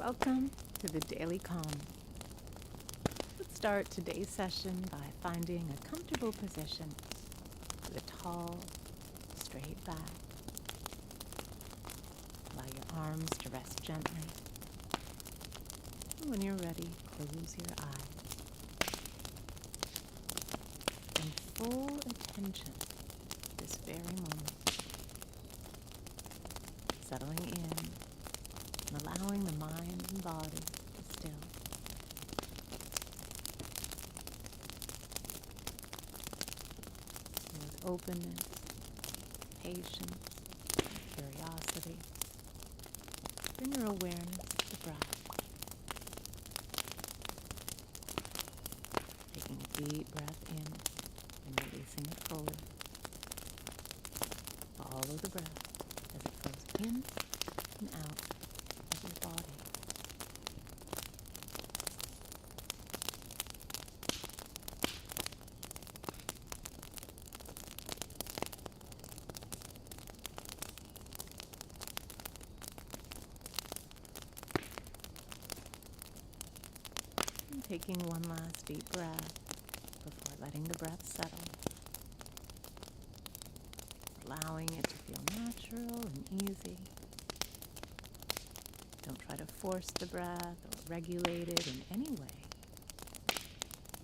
Welcome to the Daily Calm. Let's start today's session by finding a comfortable position with a tall, straight back. Allow your arms to rest gently. And when you're ready, close your eyes. Bring full attention to this very moment. Settling in and allowing the mind and body to still. And with openness, patience, curiosity, bring your awareness to the breath. Taking a deep breath in and releasing it fully. Follow the breath as it flows in and out of your body. And taking one last deep breath before letting the breath settle. Allowing it to feel natural and easy. Don't try to force the breath or regulate it in any way.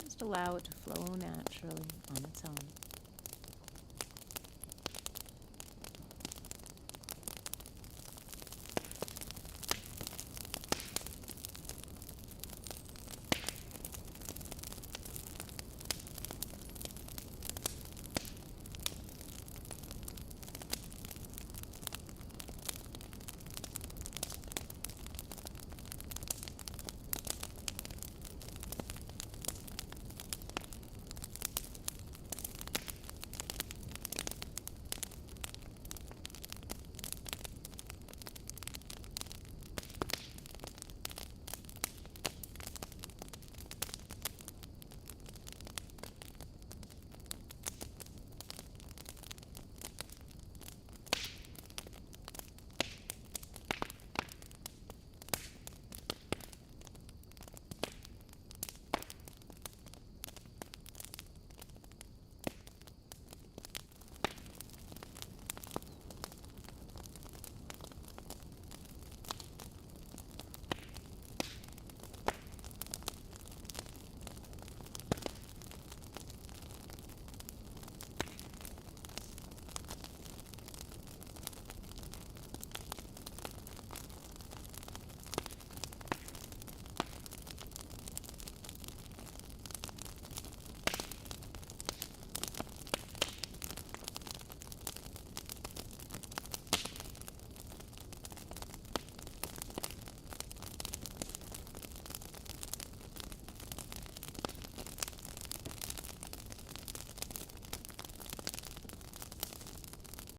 Just allow it to flow naturally on its own.